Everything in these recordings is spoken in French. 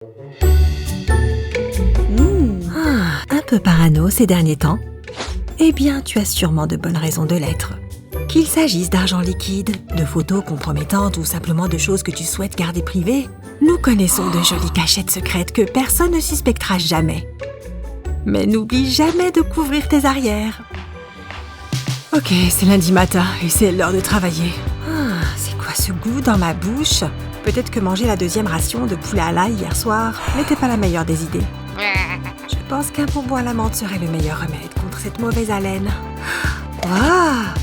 Un peu parano ces derniers temps? Eh bien, tu as sûrement de bonnes raisons de l'être. Qu'il s'agisse d'argent liquide, de photos compromettantes ou simplement de choses que tu souhaites garder privées, nous connaissons de jolies cachettes secrètes que personne ne suspectera jamais. Mais n'oublie jamais de couvrir tes arrières. Ok, c'est lundi matin et c'est l'heure de travailler. C'est quoi ce goût dans ma bouche? Peut-être que manger la deuxième ration de poulet à l'ail hier soir n'était pas la meilleure des idées. Je pense qu'un bonbon à la menthe serait le meilleur remède contre cette mauvaise haleine.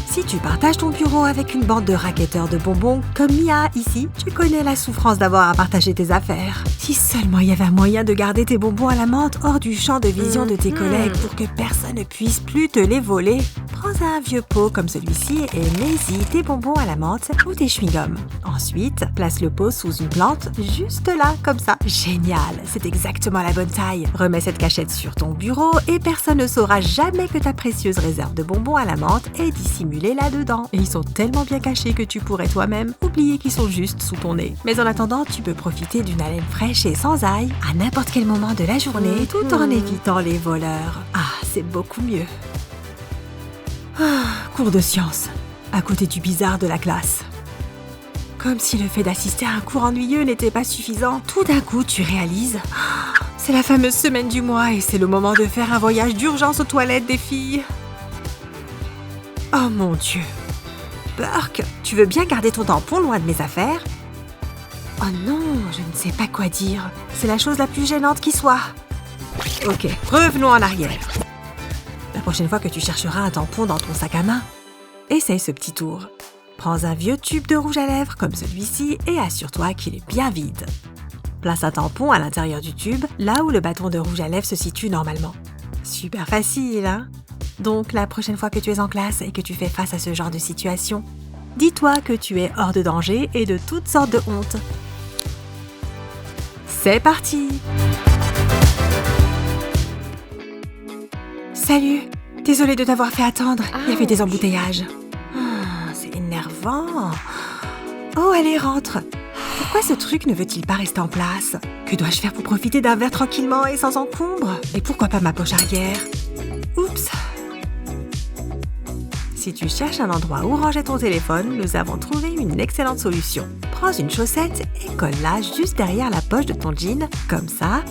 Si tu partages ton bureau avec une bande de racketteurs de bonbons comme Mia ici, tu connais la souffrance d'avoir à partager tes affaires. Si seulement il y avait un moyen de garder tes bonbons à la menthe hors du champ de vision de tes collègues pour que personne ne puisse plus te les voler, prends un vieux pot comme celui-ci et mets-y tes bonbons à la menthe ou tes chewing-gums. Ensuite, place le pot sous une plante, juste là, comme ça. Génial, c'est exactement la bonne taille. Remets cette cachette sur ton bureau et personne ne saura jamais que ta précieuse réserve de bonbons à la menthe est dissimulée là-dedans. Et ils sont tellement bien cachés que tu pourrais toi-même oublier qu'ils sont juste sous ton nez. Mais en attendant, tu peux profiter d'une haleine fraîche et sans ail à n'importe quel moment de la journée tout en évitant les voleurs. C'est beaucoup mieux. Cours de sciences, à côté du bizarre de la classe. Comme si le fait d'assister à un cours ennuyeux n'était pas suffisant, tout d'un coup tu réalises c'est la fameuse semaine du mois et c'est le moment de faire un voyage d'urgence aux toilettes des filles. Oh mon Dieu! Burke, tu veux bien garder ton tampon loin de mes affaires? Oh non, je ne sais pas quoi dire. C'est la chose la plus gênante qui soit. Ok, revenons en arrière. La prochaine fois que tu chercheras un tampon dans ton sac à main, essaye ce petit tour. Prends un vieux tube de rouge à lèvres comme celui-ci et assure-toi qu'il est bien vide. Place un tampon à l'intérieur du tube, là où le bâton de rouge à lèvres se situe normalement. Super facile, hein? Donc, la prochaine fois que tu es en classe et que tu fais face à ce genre de situation, dis-toi que tu es hors de danger et de toutes sortes de honte. C'est parti! Salut! Désolée de t'avoir fait attendre, il y avait des embouteillages. C'est énervant. Oh, allez, rentre! Pourquoi ce truc ne veut-il pas rester en place? Que dois-je faire pour profiter d'un verre tranquillement et sans encombre? Et pourquoi pas ma poche arrière? Oups! Si tu cherches un endroit où ranger ton téléphone, nous avons trouvé une excellente solution. Prends une chaussette et colle-la juste derrière la poche de ton jean, comme ça.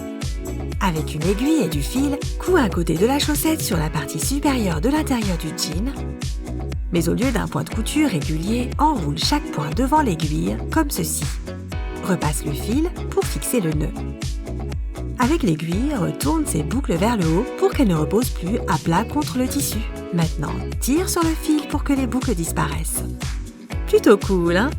Avec une aiguille et du fil, couds un côté de la chaussette sur la partie supérieure de l'intérieur du jean. Mais au lieu d'un point de couture régulier, enroule chaque point devant l'aiguille, comme ceci. Repasse le fil pour fixer le nœud. Avec l'aiguille, retourne ces boucles vers le haut pour qu'elles ne reposent plus à plat contre le tissu. Maintenant, tire sur le fil pour que les boucles disparaissent. Plutôt cool, hein?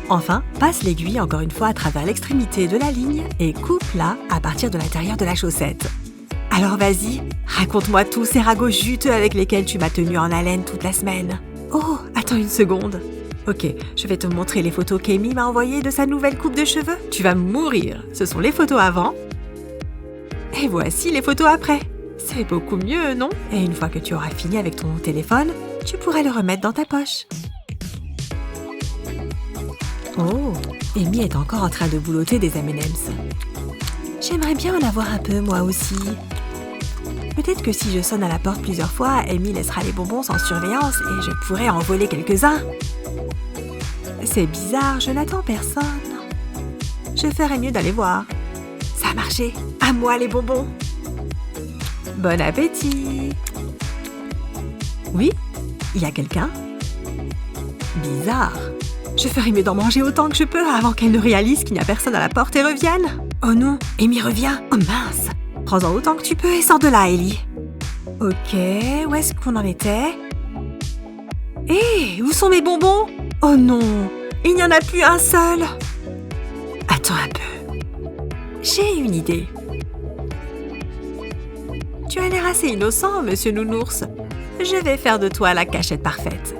Enfin, passe l'aiguille encore une fois à travers l'extrémité de la ligne et coupe-la à partir de l'intérieur de la chaussette. Alors vas-y, raconte-moi tous ces ragots juteux avec lesquels tu m'as tenu en haleine toute la semaine. Oh, attends une seconde. Ok, je vais te montrer les photos qu'Amy m'a envoyées de sa nouvelle coupe de cheveux. Tu vas mourir. Ce sont les photos avant. Et voici les photos après. C'est beaucoup mieux, non? Et une fois que tu auras fini avec ton téléphone, tu pourras le remettre dans ta poche. Oh, Amy est encore en train de boulotter des M&M's. J'aimerais bien en avoir un peu, moi aussi. Peut-être que si je sonne à la porte plusieurs fois, Amy laissera les bonbons sans surveillance et je pourrai en voler quelques-uns. C'est bizarre, je n'attends personne. Je ferais mieux d'aller voir. Ça a marché. À moi les bonbons. Bon appétit. Oui? Il y a quelqu'un? Bizarre. Je ferais mieux d'en manger autant que je peux avant qu'elle ne réalise qu'il n'y a personne à la porte et revienne. Oh non, Amy revient. Oh mince. Prends-en autant que tu peux et sors de là, Ellie. Ok, où est-ce qu'on en était? Hé, où sont mes bonbons? Oh non, il n'y en a plus un seul. Attends un peu. J'ai une idée. Tu as l'air assez innocent, monsieur Nounours. Je vais faire de toi la cachette parfaite.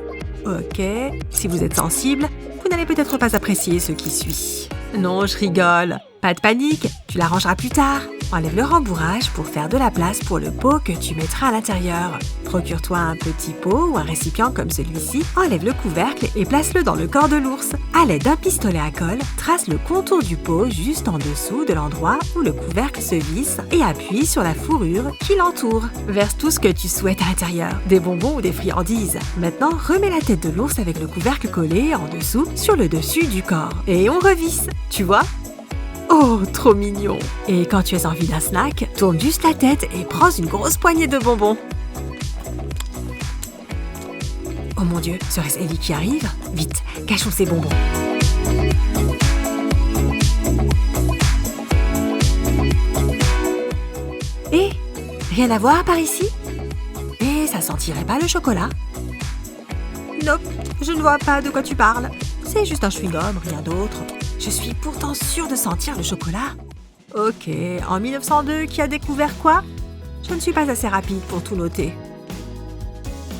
Ok, si vous êtes sensible, vous n'allez peut-être pas apprécier ce qui suit. Non, je rigole. Pas de panique, tu l'arrangeras plus tard. Enlève le rembourrage pour faire de la place pour le pot que tu mettras à l'intérieur. Procure-toi un petit pot ou un récipient comme celui-ci, enlève le couvercle et place-le dans le corps de l'ours. À l'aide d'un pistolet à colle, trace le contour du pot juste en dessous de l'endroit où le couvercle se visse et appuie sur la fourrure qui l'entoure. Verse tout ce que tu souhaites à l'intérieur, des bonbons ou des friandises. Maintenant, remets la tête de l'ours avec le couvercle collé en dessous sur le dessus du corps. Et on revisse, tu vois ? Oh, trop mignon! Et quand tu as envie d'un snack, tourne juste la tête et prends une grosse poignée de bonbons. Oh mon Dieu, serait-ce Ellie qui arrive? Vite, cachons ces bonbons. Et rien à voir par ici? Et ça sentirait pas le chocolat? Nope, je ne vois pas de quoi tu parles. C'est juste un chewing-gum, rien d'autre. Je suis pourtant sûre de sentir le chocolat. Ok, en 1902, qui a découvert quoi? Je ne suis pas assez rapide pour tout noter.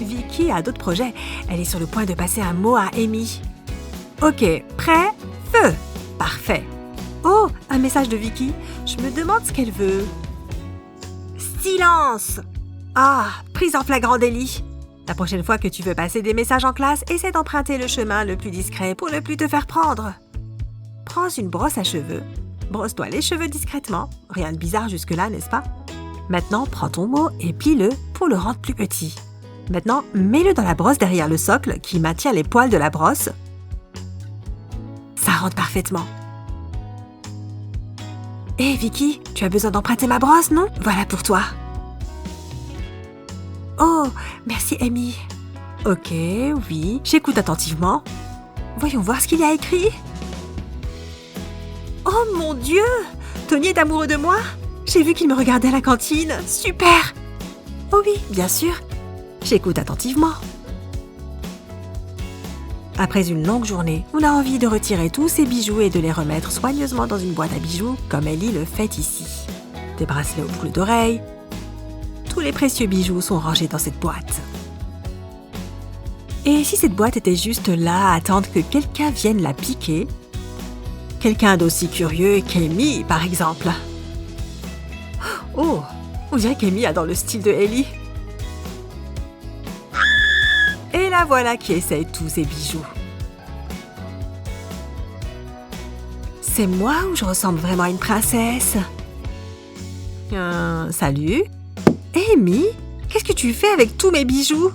Vicky a d'autres projets. Elle est sur le point de passer un mot à Amy. Ok, prêt? Feu! Parfait. Oh, un message de Vicky. Je me demande ce qu'elle veut. Silence! Ah, prise en flagrant délit. La prochaine fois que tu veux passer des messages en classe, essaie d'emprunter le chemin le plus discret pour ne plus te faire prendre. Prends une brosse à cheveux. Brosse-toi les cheveux discrètement. Rien de bizarre jusque-là, n'est-ce pas? Maintenant, prends ton mot et plie-le pour le rendre plus petit. Maintenant, mets-le dans la brosse derrière le socle qui maintient les poils de la brosse. Ça rentre parfaitement. Hé, Vicky, tu as besoin d'emprunter ma brosse, non? Voilà pour toi. Oh, merci Amy. Ok, oui, j'écoute attentivement. Voyons voir ce qu'il y a écrit. Oh mon Dieu! Tony est amoureux de moi? J'ai vu qu'il me regardait à la cantine. Super! Oh oui, bien sûr. J'écoute attentivement. Après une longue journée, on a envie de retirer tous ces bijoux et de les remettre soigneusement dans une boîte à bijoux, comme Ellie le fait ici. Des bracelets aux boucles d'oreilles. Tous les précieux bijoux sont rangés dans cette boîte. Et si cette boîte était juste là à attendre que quelqu'un vienne la piquer? Quelqu'un d'aussi curieux qu'Amy, par exemple. Oh, on dirait qu'Amy a dans le style de Ellie. Et la voilà qui essaye tous ses bijoux. C'est moi ou je ressemble vraiment à une princesse? Salut. Amy, qu'est-ce que tu fais avec tous mes bijoux?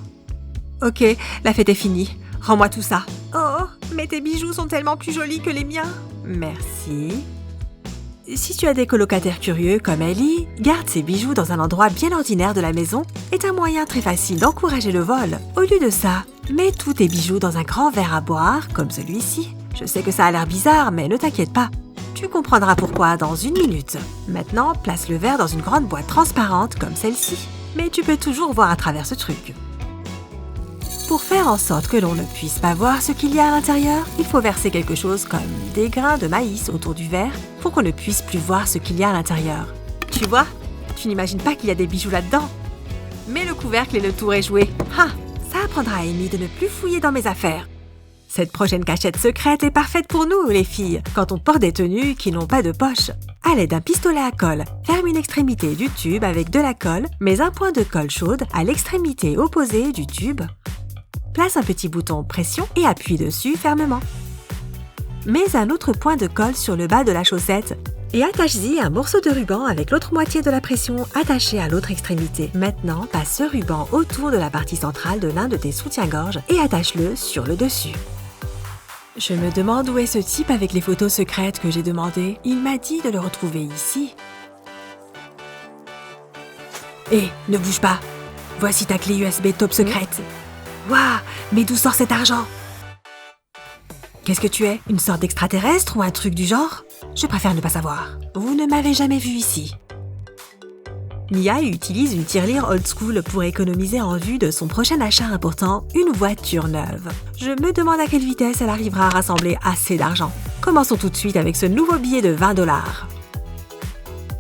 Ok, la fête est finie. Rends-moi tout ça. Oh, mais tes bijoux sont tellement plus jolis que les miens. Merci. Si tu as des colocataires curieux comme Ellie, garde ces bijoux dans un endroit bien ordinaire de la maison est un moyen très facile d'encourager le vol. Au lieu de ça, mets tous tes bijoux dans un grand verre à boire, comme celui-ci. Je sais que ça a l'air bizarre, mais ne t'inquiète pas. Tu comprendras pourquoi dans une minute. Maintenant, place le verre dans une grande boîte transparente comme celle-ci. Mais tu peux toujours voir à travers ce truc. Pour faire en sorte que l'on ne puisse pas voir ce qu'il y a à l'intérieur, il faut verser quelque chose comme des grains de maïs autour du verre pour qu'on ne puisse plus voir ce qu'il y a à l'intérieur. Tu vois, tu n'imagines pas qu'il y a des bijoux là-dedans. Mets le couvercle et le tour est joué. Ah, ça apprendra à Amy de ne plus fouiller dans mes affaires. Cette prochaine cachette secrète est parfaite pour nous, les filles, quand on porte des tenues qui n'ont pas de poche. À l'aide d'un pistolet à colle, ferme une extrémité du tube avec de la colle, mets un point de colle chaude à l'extrémité opposée du tube. Place un petit bouton pression et appuie dessus fermement. Mets un autre point de colle sur le bas de la chaussette et attache-y un morceau de ruban avec l'autre moitié de la pression attachée à l'autre extrémité. Maintenant, passe ce ruban autour de la partie centrale de l'un de tes soutiens-gorge et attache-le sur le dessus. Je me demande où est ce type avec les photos secrètes que j'ai demandées. Il m'a dit de le retrouver ici. Hé, ne bouge pas. Voici ta clé USB top secrète. Waouh, mais d'où sort cet argent? Qu'est-ce que tu es? Une sorte d'extraterrestre ou un truc du genre? Je préfère ne pas savoir. Vous ne m'avez jamais vu ici. Mia utilise une tirelire old school pour économiser en vue de son prochain achat important, une voiture neuve. Je me demande à quelle vitesse elle arrivera à rassembler assez d'argent. Commençons tout de suite avec ce nouveau billet de 20 $.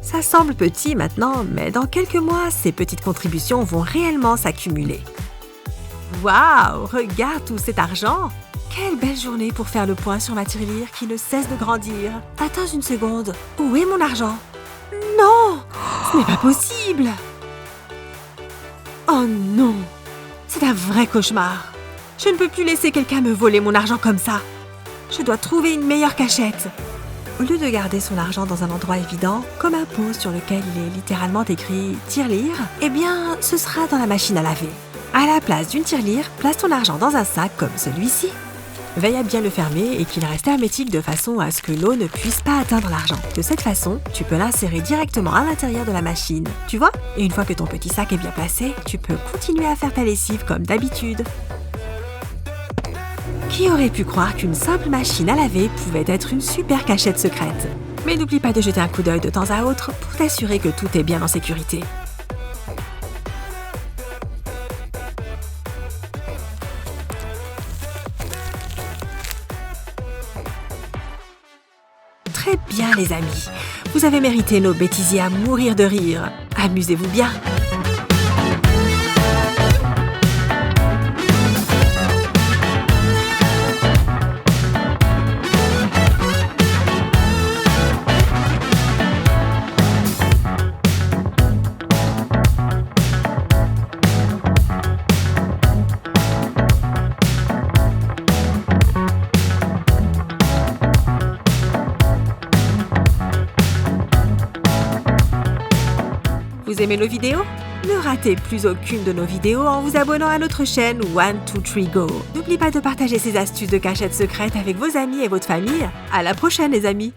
Ça semble petit maintenant, mais dans quelques mois, ces petites contributions vont réellement s'accumuler. Waouh, regarde tout cet argent! Quelle belle journée pour faire le point sur ma tirelire qui ne cesse de grandir. Attends une seconde, où est mon argent? non! Ce n'est pas possible! Oh non! C'est un vrai cauchemar. Je ne peux plus laisser quelqu'un me voler mon argent comme ça. Je dois trouver une meilleure cachette. Au lieu de garder son argent dans un endroit évident, comme un pot sur lequel il est littéralement écrit « tirelire », eh bien, ce sera dans la machine à laver. À la place d'une tirelire, place ton argent dans un sac comme celui-ci. Veille à bien le fermer et qu'il reste hermétique de façon à ce que l'eau ne puisse pas atteindre l'argent. De cette façon, tu peux l'insérer directement à l'intérieur de la machine. Tu vois? Et une fois que ton petit sac est bien placé, tu peux continuer à faire ta lessive comme d'habitude. Qui aurait pu croire qu'une simple machine à laver pouvait être une super cachette secrète? Mais n'oublie pas de jeter un coup d'œil de temps à autre pour t'assurer que tout est bien en sécurité. Très bien les amis, vous avez mérité nos bêtisiers à mourir de rire. Amusez-vous bien. Vous aimez nos vidéos? Ne ratez plus aucune de nos vidéos en vous abonnant à notre chaîne 123Go. N'oubliez pas de partager ces astuces de cachette secrète avec vos amis et votre famille. À la prochaine les amis!